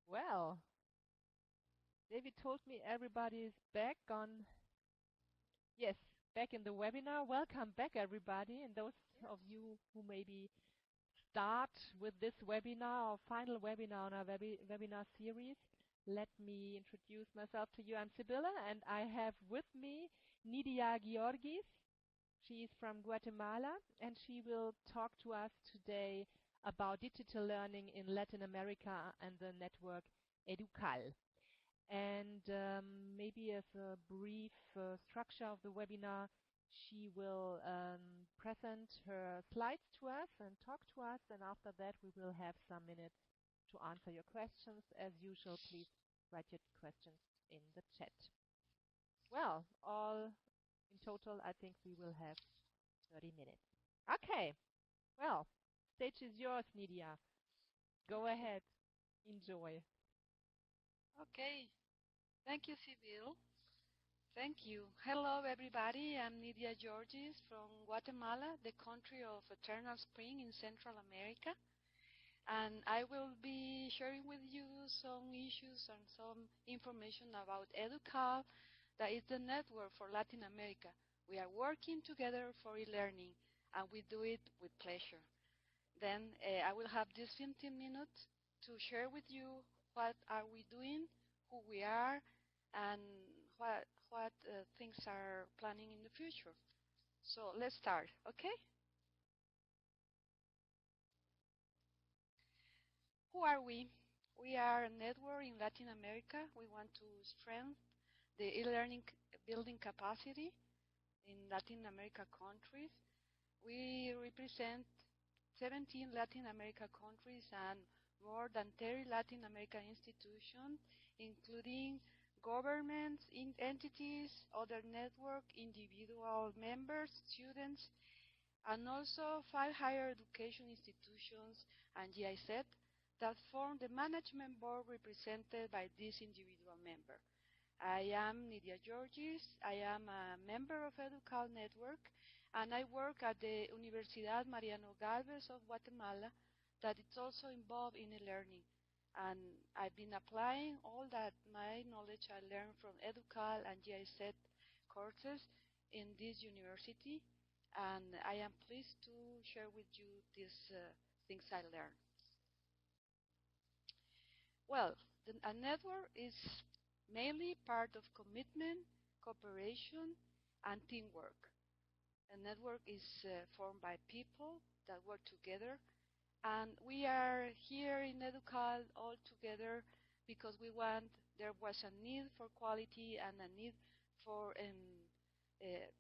Well, David told me everybody is back yes, back in the webinar. Welcome back, everybody, and those of you who maybe start with this webinar or final webinar on our webinar series. Let me introduce myself to you. I'm Sibylla, and I have with me Nidia Georgis. She is from Guatemala, and she will talk to us today about digital learning in Latin America and the network Educal. And maybe as a brief structure of the webinar, she will present her slides to us and talk to us, and after that we will have some minutes to answer your questions. As usual, please write your questions in the chat. Well, all in total, I think we will have 30 minutes. Okay, well, stage is yours, Nidia. Go ahead, enjoy. Okay, thank you, Sibyl. Thank you. Hello, everybody. I'm Nidia Georgis from Guatemala, the country of eternal spring in Central America. And I will be sharing with you some issues and some information about Educal, that is the network for Latin America. We are working together for e-learning, and we do it with pleasure. Then I will have this 15 minutes to share with you what are we doing, who we are, and what things are planning in the future. So let's start, okay? Who are we? We are a network in Latin America. We want to strengthen the e-learning building capacity in Latin America countries. We represent 17 Latin America countries and more than 30 Latin American institutions, including governments, entities, other network, individual members, students, and also 5 higher education institutions and GIZ that form the management board represented by this individual member. I am Nidia Georgis. I am a member of Educal Network, and I work at the Universidad Mariano Galvez of Guatemala, that is also involved in e-learning. And I've been applying all that my knowledge I learned from Educal and GIZ courses in this university, and I am pleased to share with you these things I learned. Well, a network is mainly part of commitment, cooperation, and teamwork. A network is formed by people that work together, and we are here in Educal all together because there was a need for quality and a need for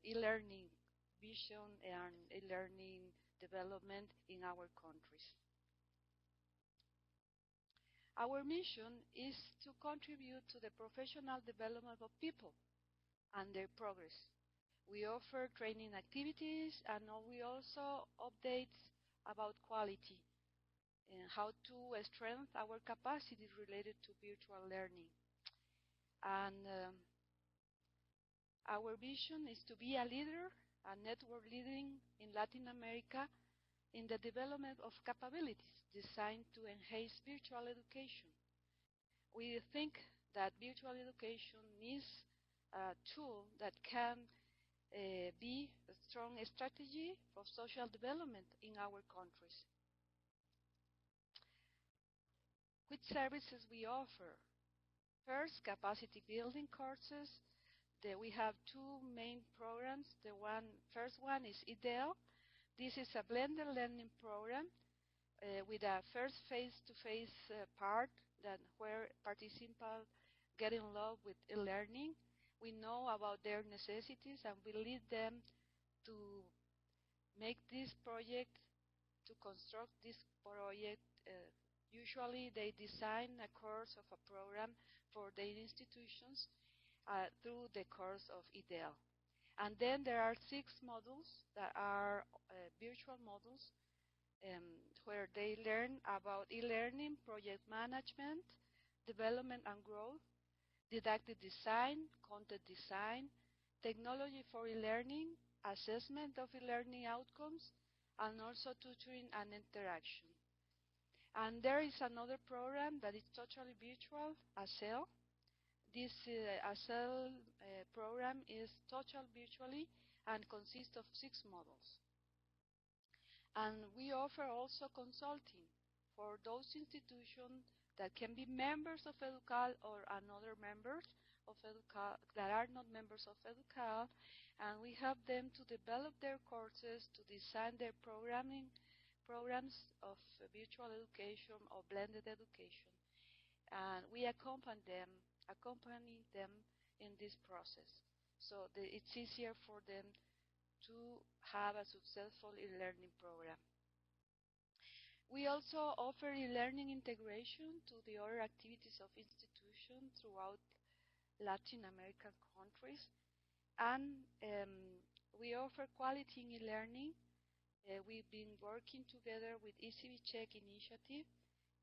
e-learning vision and e-learning development in our countries. Our mission is to contribute to the professional development of people and their progress. We offer training activities, and we also updates about quality and how to strengthen our capacities related to virtual learning. And our vision is to be a leader, a network leading in Latin America in the development of capabilities designed to enhance virtual education. We think that virtual education is a tool that can be a strong strategy for social development in our countries. Which services we offer? First, capacity building courses. We have 2 main programs. The first one is IDEO. This is a blended learning program with a first face-to-face part where participants get in love with e-learning. We know about their necessities, and we lead them to make this project, to construct this project. Usually they design a course of a program for their institutions through the course of IDEO. And then there are 6 modules that are virtual modules where they learn about e-learning, project management, development and growth, didactic design, content design, technology for e-learning, assessment of e-learning outcomes, and also tutoring and interaction. And there is another program that is totally virtual, ASEL. This ASEL program is total virtually and consists of 6 modules. And we offer also consulting for those institutions that can be members of EDUCAL or another members of EDUCAL that are not members of EDUCAL, and we help them to develop their courses, to design their programs of virtual education or blended education, and we accompany them in this process, so it's easier for them to have a successful e-learning program. We also offer e-learning integration to the other activities of institutions throughout Latin American countries, and we offer quality in e-learning. We've been working together with ECB Check initiative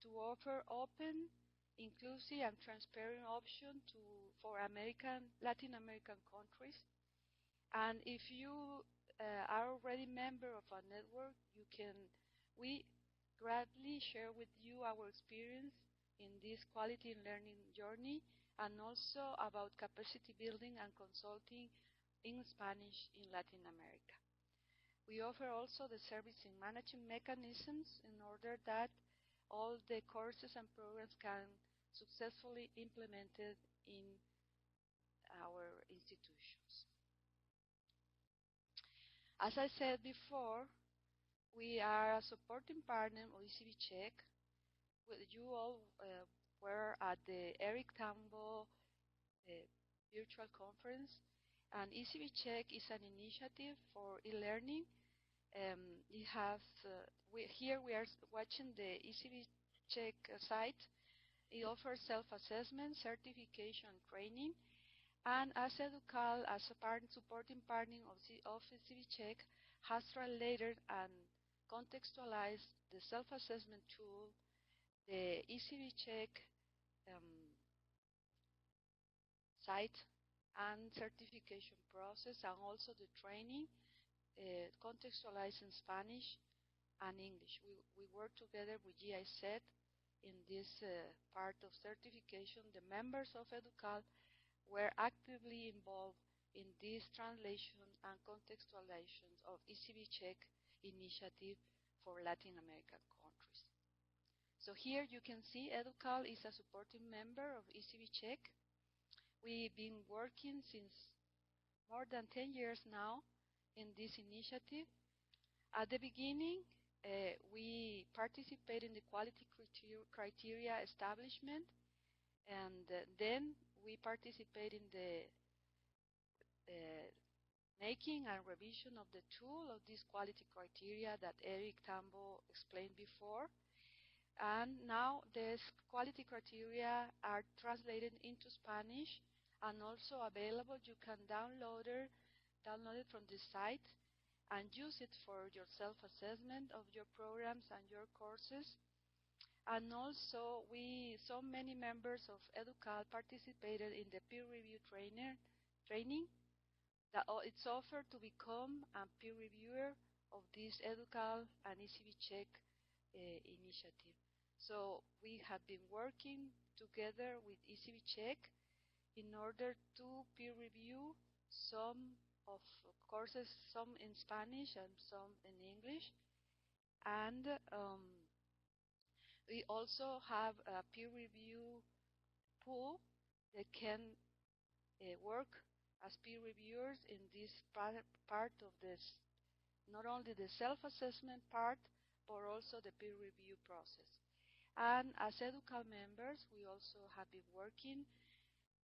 to offer open, inclusive, and transparent options for Latin American countries. And if you are already member of a network, we gladly share with you our experience in this quality in learning journey, and also about capacity building and consulting in Spanish in Latin America. We offer also the service and management mechanisms in order that all the courses and programs can successfully implemented in our institutions. As I said before, we are a supporting partner of ECB Check. You all were at the Eric Tambo virtual conference, and ECB Check is an initiative for e-learning. Here we are watching the ECB Check site. It offers self-assessment, certification, training, and as EDUCAL, as a supporting partner of ECB Check, has translated and contextualized the self-assessment tool, the ECB Check site and certification process, and also the training contextualized in Spanish and English. We work together with GIZ in this part of certification. The members of EDUCAL were actively involved in this translation and contextualization of ECB Check initiative for Latin American countries. So here you can see EDUCAL is a supporting member of ECB Check. We've been working since more than 10 years now in this initiative. At the beginning, we participate in the quality criteria establishment, and then we participate in the making and revision of the tool of these quality criteria that Eric Tambo explained before. And now these quality criteria are translated into Spanish and also available. You can download it from the site and use it for your self-assessment of your programs and your courses. And also, so many members of EDUCAL participated in the peer review training that it's offered to become a peer reviewer of this EDUCAL and ECB Check initiative. So we have been working together with ECB Check in order to peer review some of courses, some in Spanish and some in English. And we also have a peer review pool that can work as peer reviewers in this part of this, not only the self-assessment part, but also the peer review process. And as EDUCAL members, we also have been working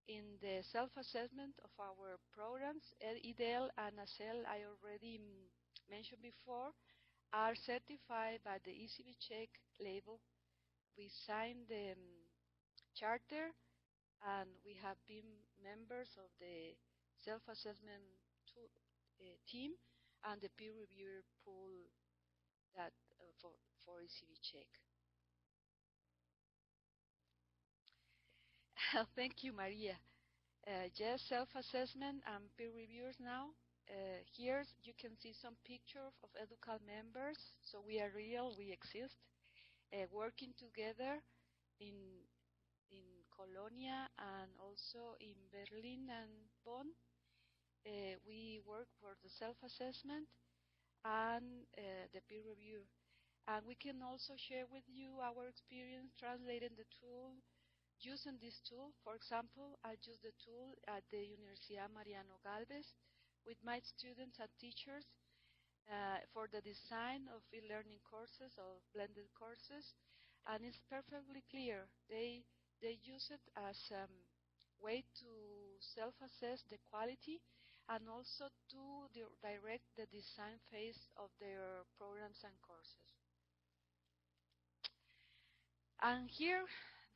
in the self-assessment of our programs. EDEL and ASEL, I already mentioned before, are certified by the ECB Check label. We signed the charter, and we have been members of the self-assessment team and the peer reviewer pool that for ECB Check. Thank you, Maria. Just self-assessment and peer reviewers now. Here you can see some pictures of EDUCAL members. So we are real, we exist. working together in in Colonia and also in Berlin and Bonn. We work for the self-assessment and the peer review. And we can also share with you our experience translating the tool, using this tool. For example, I use the tool at the Universidad Mariano Galvez with my students and teachers for the design of e-learning courses or blended courses, and it's perfectly clear. They use it as a way to self-assess the quality and also to direct the design phase of their programs and courses. And here,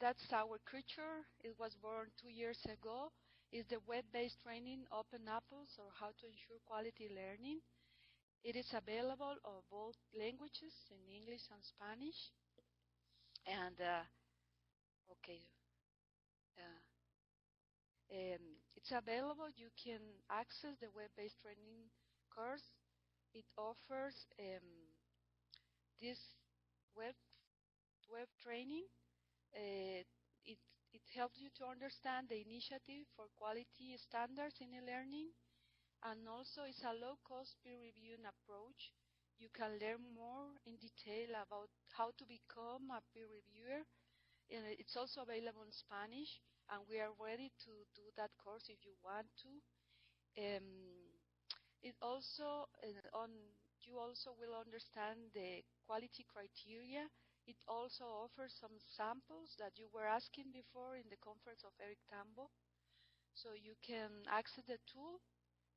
that's our creature. It was born 2 years ago. It's the web-based training Open Apples, or how to ensure quality learning. It is available in both languages, in English and Spanish. And okay, it's available. You can access the web-based training course. It offers this web training. It it helps you to understand the initiative for quality standards in e-learning, and also it's a low-cost peer reviewing approach. You can learn more in detail about how to become a peer reviewer. It's also available in Spanish, and we are ready to do that course if you want to. It also you also will understand the quality criteria. It also offers some samples that you were asking before in the conference of Eric Tambo. So you can access the tool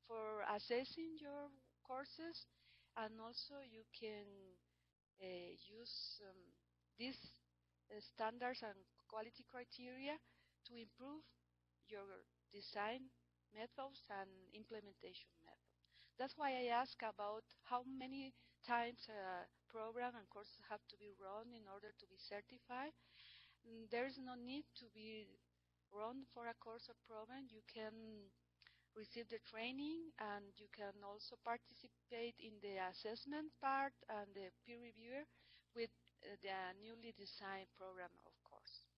for assessing your courses, and also you can use these standards and quality criteria to improve your design methods and implementation methods. That's why I ask about how many times a program and courses have to be run in order to be certified. There is no need to be run for a course or program. You can receive the training, and you can also participate in the assessment part and the peer reviewer with the newly designed program, of course.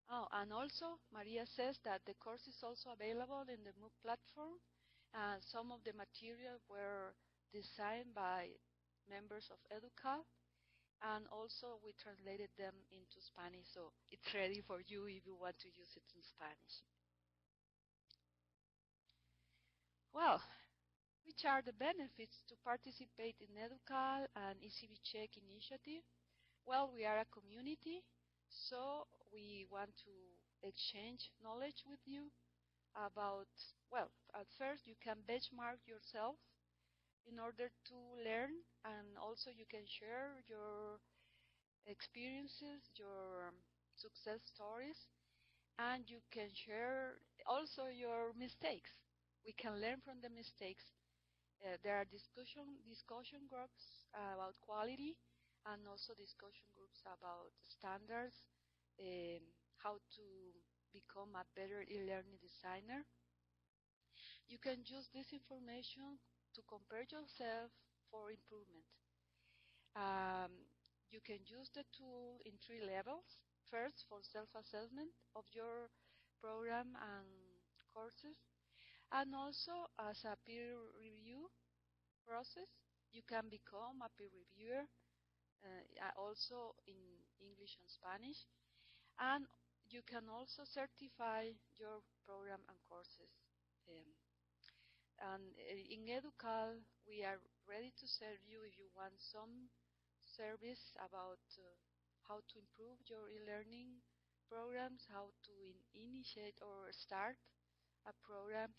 Oh, and also, Maria says that the course is also available in the MOOC platform. Some of the material were designed by members of EDUCAL, and also we translated them into Spanish, so it's ready for you if you want to use it in Spanish. Well, which are the benefits to participate in EDUCAL and ECB Check initiative? Well, we are a community, so we want to exchange knowledge with you about, well, at first you can benchmark yourself in order to learn, and also you can share your experiences, your success stories, and you can share also your mistakes. We can learn from the mistakes. There are discussion groups about quality, and also discussion groups about standards, how to become a better e-learning designer. You can use this information to compare yourself for improvement. You can use the tool in 3 levels. First, for self-assessment of your program and courses, and also as a peer review process. You can become a peer reviewer, also in English and Spanish, and you can also certify your program and courses. And in EDUCAL, we are ready to serve you if you want some service about how to improve your e-learning programs, how to initiate or start a program.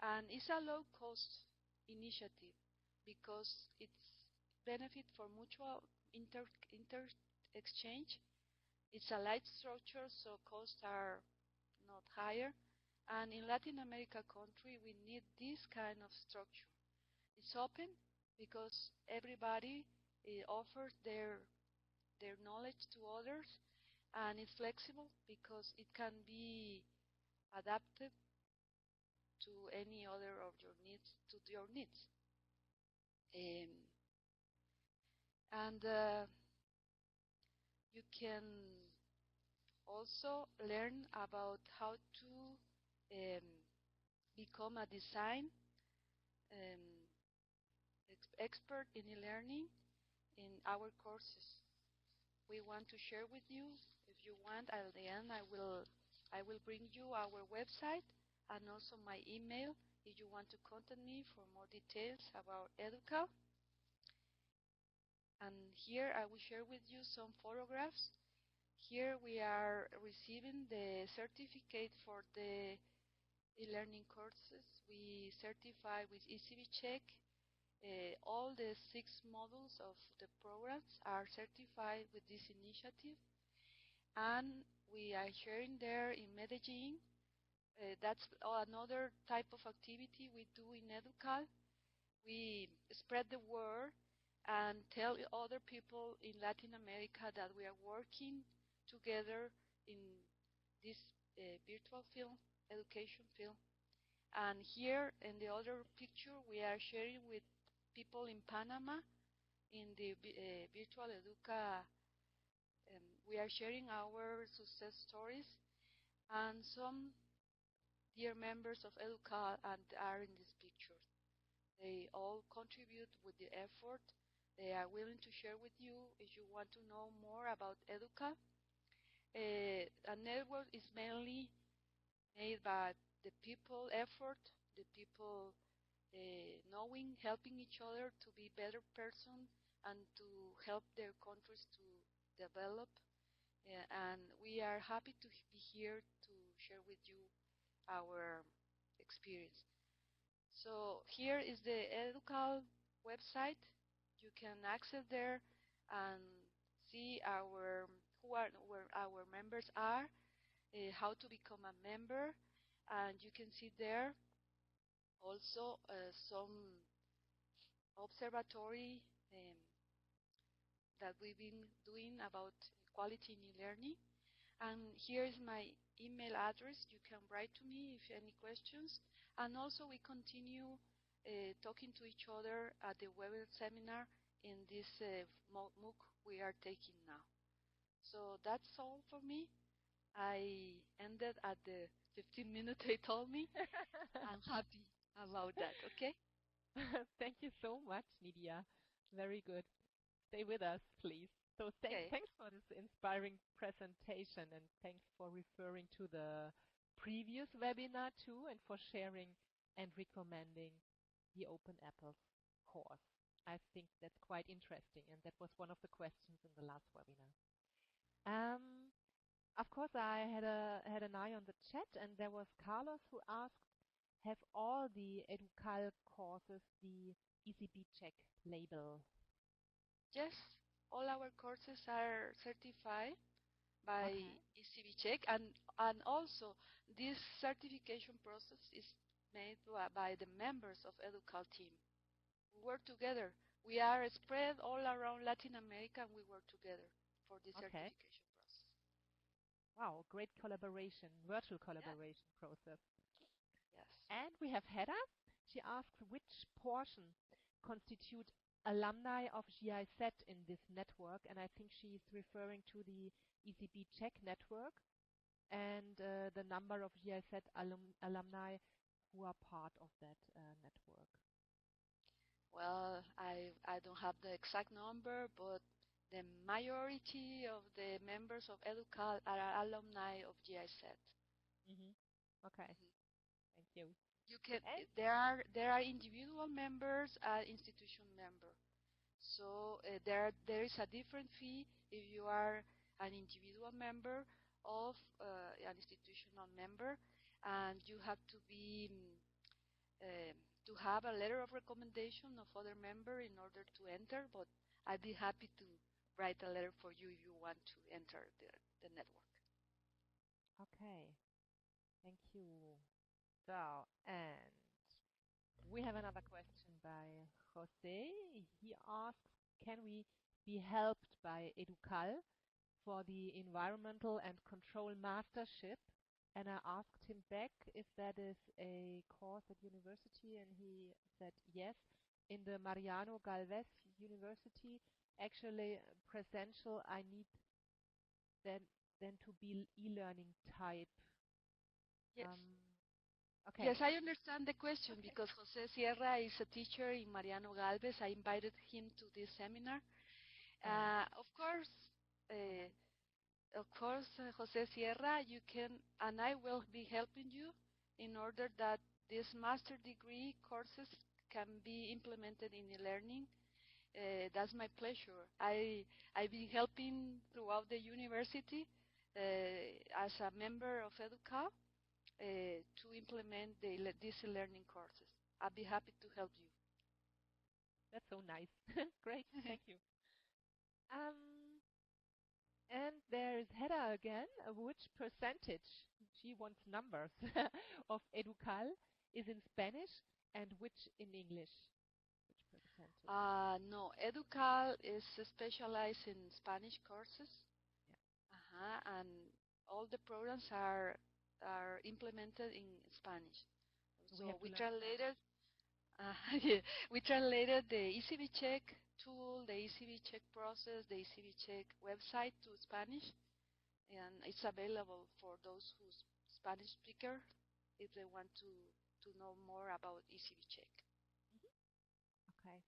And it's a low-cost initiative because it's benefit for mutual exchange. It's a light structure, so costs are not higher. And in Latin America country, we need this kind of structure. It's open because everybody offers their knowledge to others, and it's flexible because it can be adapted to any other of your needs, to your needs. And you can also learn about how to um, become a design um, expert in e-learning in our courses. We want to share with you. If you want, at the end, I will bring you our website and also my email if you want to contact me for more details about Educal. And here I will share with you some photographs. Here we are receiving the certificate for the e-learning courses. We certify with ECB Check. All the 6 modules of the programs are certified with this initiative. And we are sharing there in Medellin. That's another type of activity we do in Educal. We spread the word and tell other people in Latin America that we are working together in this virtual field, education field. And here in the other picture, we are sharing with people in Panama in the Virtual Educa. We are sharing our success stories, and some dear members of Educa are in this picture. They all contribute with the effort. They are willing to share with you if you want to know more about Educa. A network is mainly made by the people effort, the people knowing, helping each other to be better person and to help their countries to develop. And we are happy to be here to share with you our experience. So here is the Educal website. You can access there and see where our members are, how to become a member, and you can see there also some observatory that we've been doing about quality in e-learning. And here is my email address. You can write to me if any questions. And also we continue talking to each other at the webinar seminar in this MOOC we are taking now. So that's all for me. I ended at the 15 minutes they told me. I'm happy about that, okay? Thank you so much, Nidia. Very good. Stay with us, please. So Okay. thanks for this inspiring presentation, and thanks for referring to the previous webinar too, and for sharing and recommending the Open Apples course. I think that's quite interesting, and that was one of the questions in the last webinar. Of course, I had an eye on the chat, and there was Carlos who asked, have all the Educal courses the ECB check label? Yes, all our courses are certified by Okay. ECB Check, and also this certification process is made by the members of Educal team. We work together. We are spread all around Latin America, and we work together for the Okay. certification process. Wow, great collaboration, virtual Yeah. collaboration process. Yes. And we have Hedda. She asks which portion constitute alumni of GIZ in this network, and I think she's referring to the ECB Czech network and the number of GIZ alumni who are part of that network. Well, I don't have the exact number, but the majority of the members of Educal are alumni of GIZ. Mm-hmm. Okay, thank you. You can And there are individual members and institution member. So there is a different fee if you are an individual member of an institutional member, and you have to be to have a letter of recommendation of other member in order to enter. But I'd be happy to write a letter for you if you want to enter the network. okay, thank you. So, and we have another question by Jose. He asks, can we be helped by Educal for the environmental and control mastership? And I asked him back if that is a course at university, and he said yes, in the Mariano Galvez University. actually presential, I need then to be e-learning type. Yes. Okay. Yes, I understand the question Okay. because Jose Sierra is a teacher in Mariano Galvez. I invited him to this seminar. Oh, Of course, so uh, nice. Jose Sierra, you can, and I will be helping you in order that these master degree courses can be implemented in e-learning. That's my pleasure. I've been helping throughout the university as a member of EDUCA to implement these learning courses. I'll be happy to help you. That's so nice. Great. Thank you. Um, and there's Hedda again. Which percentage, she wants numbers, of Educal is in Spanish and which in English? Which percentage? No, EDUCAL is specialized in Spanish courses, Yeah. and all the programs are implemented in Spanish. We have So to we learn Spanish. translated, yeah, we translated the ECB check tool, the ECB check process, the ECB check website to Spanish, and it's available for those who's Spanish speaker if they want to know more about ECB check. Okay.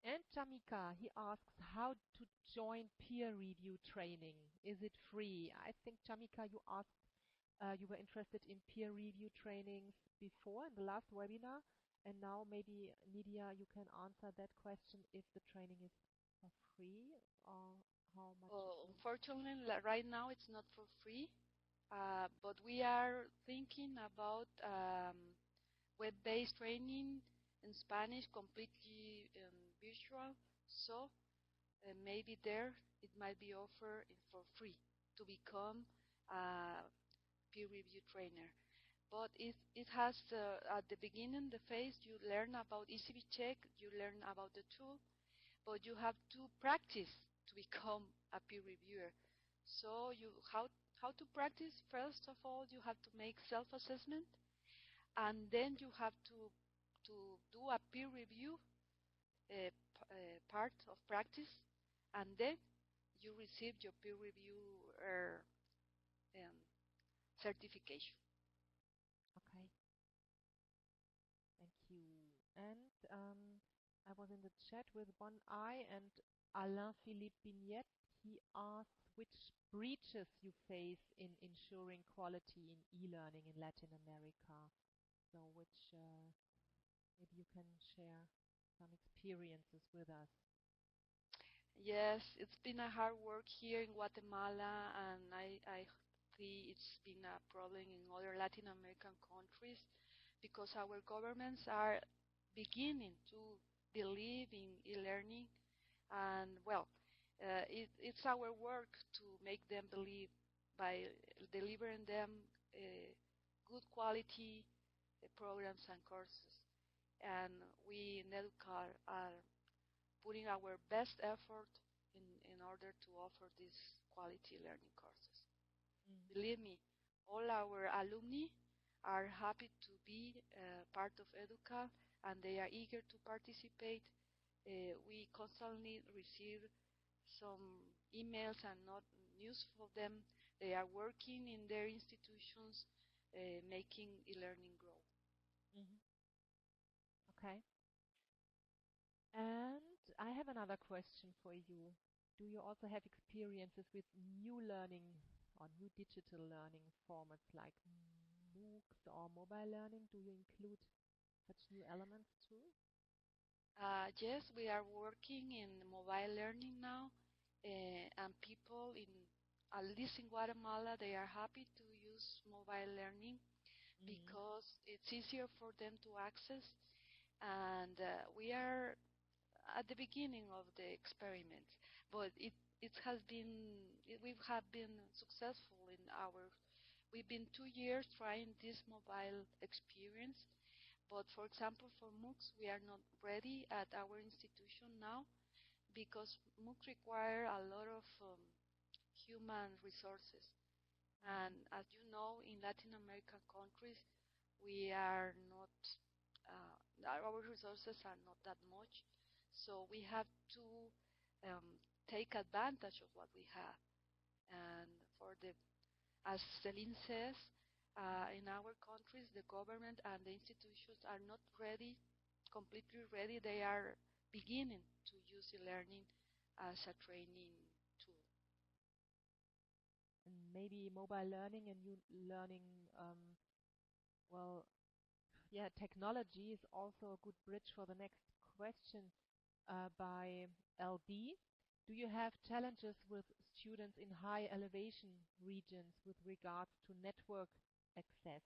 And Jamika, he asks how to join peer review training. Is it free? I think, Jamika, you asked, you were interested in peer review trainings before in the last webinar, and now maybe, Nidia, you can answer that question if the training is for free or how much it will. Unfortunately, right now it's not for free, but we are thinking about web-based training in Spanish, completely virtual. So maybe there it might be offered for free to become a peer review trainer. But it has at the beginning, the phase, you learn about ECB check, you learn about the tool, but you have to practice to become a peer reviewer. So how to practice? First of all, you have to make self-assessment, and then you have to do a peer review part of practice, and then you receive your peer review um, certification. Okay, thank you. And I was in the chat with one eye, and Alain Philippe Bignette, he asked which breaches you face in ensuring quality in e-learning in Latin America. So which maybe you can share some experiences with us. Yes, it's been a hard work here in Guatemala, and I see it's been a problem in other Latin American countries because our governments are beginning to believe in e-learning, and well, it's our work to make them believe by delivering them good quality programs and courses. And we in EDUCAR are putting our best effort in order to offer these quality learning courses. Mm. Believe me, all our alumni are happy to be part of EDUCA, and they are eager to participate. We constantly receive some emails and not news for them. They are working in their institutions, making e-learning grow. Mm-hmm. Okay. And I have another question for you. Do you also have experiences with new learning or new digital learning formats like MOOCs or mobile learning? Do you include such new elements too? Yes, we are working in mobile learning now, and people at least in Guatemala, they are happy to use mobile learning Mm-hmm. because it's easier for them to access. And we are at the beginning of the experiment, but we have been successful in our. We've been 2 years trying this mobile experience, but for example, for MOOCs, we are not ready at our institution now because MOOCs require a lot of human resources. And Mm-hmm. as you know, in Latin American countries, we are not, our resources are not that much. So we have to um, take advantage of what we have. And as Celine says, in our countries, the government and the institutions are not ready, completely ready. They are beginning to use e-learning as a training tool. And maybe mobile learning and you learning, well, yeah, technology is also a good bridge for the next question by LD. Do you have challenges with students in high elevation regions with regards to network access?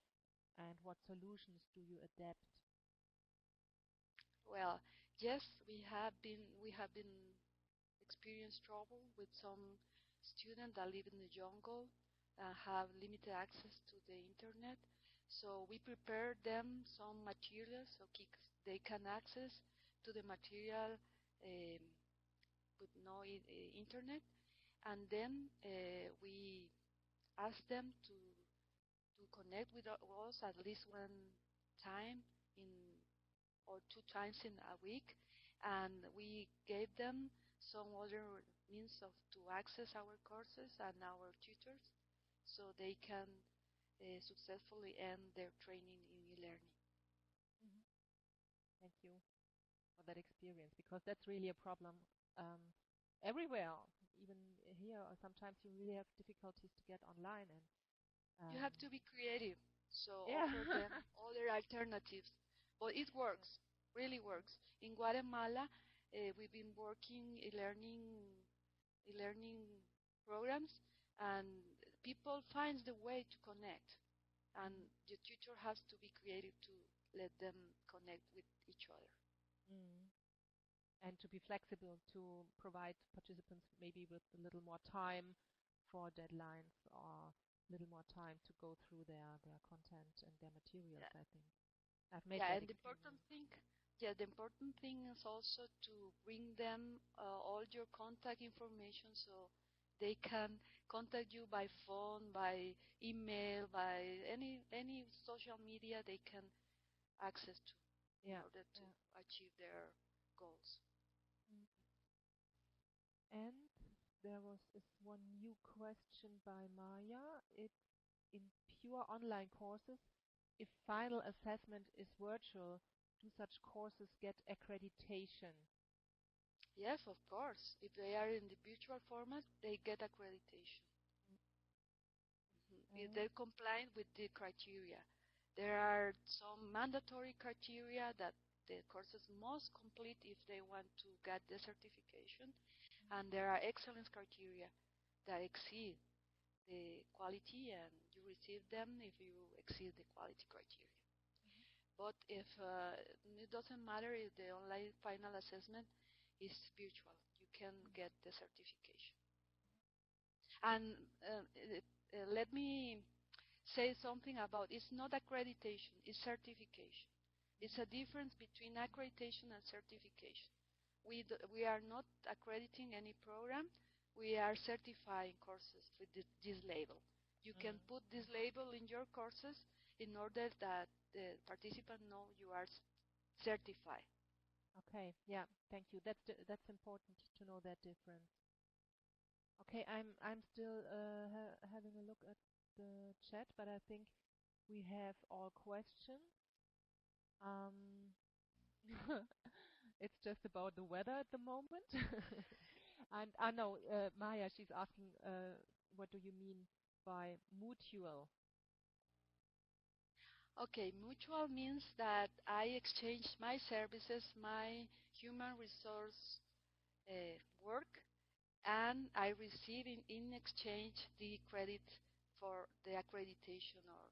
And what solutions do you adapt? Well, yes, we have been experienced trouble with some students that live in the jungle and have limited access to the internet. So we prepare them some materials so they can access to the material um, with no internet, and then we ask them to connect with us at least one time in or two times in a week, and we gave them some other means of to access our courses and our tutors so they can successfully end their training in e-learning. Mhm. Thank you for that experience because that's really a problem um, everywhere. Even here, sometimes you really have difficulties to get online, and You um, have to be creative, so yeah. offer them other alternatives. But it works, really works. In Guatemala, we've been working e-learning programs, and people finds the way to connect, and Mm. the tutor has to be creative to let them connect with each other. Mm. And to be flexible to provide participants maybe with a little more time for deadlines or a little more time to go through their content and their materials, Yeah, I think. I've made yeah, that and experience. the important thing is also to bring them all your contact information so they can contact you by phone, by email, by any social media they can access to in Yeah, order to yeah. achieve their goals. Mm. And there was this one new question by Maya. It's in pure online courses. If final assessment is virtual, do such courses get accreditation? Yes, of course. If they are in the virtual format, they get accreditation. If And they're compliant with the criteria. There are some mandatory criteria that the courses must complete if they want to get the certification, and there are excellence criteria that exceed the quality, and you receive them if you exceed the quality criteria. But if it doesn't matter if the online final assessment is virtual, you can get the certification. And let me say something about it's not accreditation, it's certification. It's a difference between accreditation and certification. We are not accrediting any program. We are certifying courses with this label. You can mm. put this label in your courses in order that the participant know you are certified. Okay, yeah, thank you. That's important to know that difference. Okay, I'm still having a look at the chat, but I think we have all questions. Um, it's just about the weather at the moment. And I know Maya, she's asking, what do you mean by mutual? Okay, mutual means that I exchange my services, my human resource work, and I receive in exchange the credit for the accreditation. Or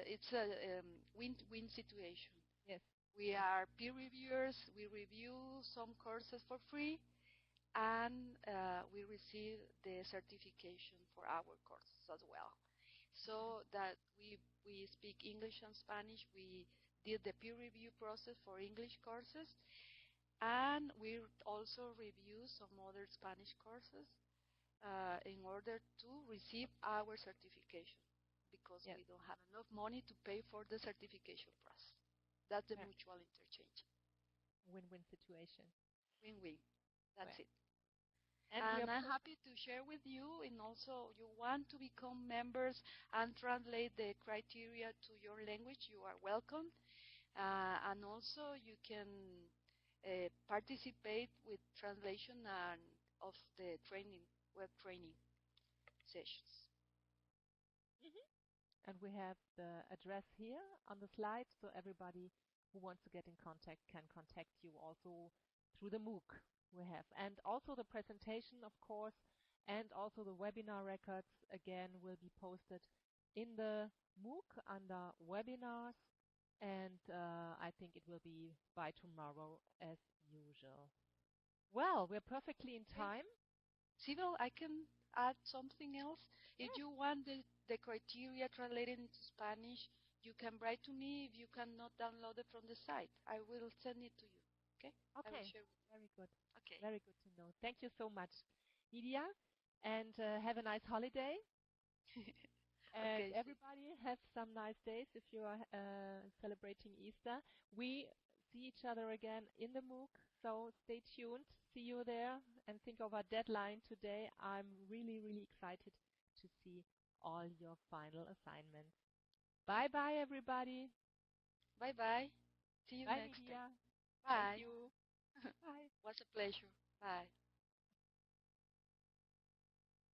it's a win-win situation. Yes. We are peer reviewers. We review some courses for free, and we receive the certification for our courses as well. Okay. So that we speak English and Spanish. We did the peer review process for English courses, and we also review some other Spanish courses in order to receive our certification because Yes. we don't have enough money to pay for the certification process. That's the Yeah. mutual interchange. Win-win situation. Win-win. That's Well, it. and we And are I'm happy to share with you, and also you want to become members and translate the criteria to your language, you are welcome. And also you can participate with translation and of the training, web training sessions. And we have the address here on the slide, so everybody who wants to get in contact can contact you also through the MOOC we have. And also the presentation, of course, and also the webinar records, again, will be posted in the MOOC under webinars. And I think it will be by tomorrow as usual. Well, we're perfectly in Okay. time. Sibyl, I can add something else. If Yes. you want the criteria translated into Spanish, you can write to me if you cannot download it from the site. I will send it to you. Okay? I will Okay. share with Very good. you. Okay. Very good to know. Thank you so much, Lydia, and have a nice holiday. And Okay, see. everybody have some nice days if you are celebrating Easter. We see each other again in the MOOC, so stay tuned. See you there, and think of our deadline today. I'm really, really excited to see all your final assignments. Bye bye, everybody. Bye bye. See you Bye, next time. Lydia. Thank Bye. you. Bye. Was a pleasure. Bye.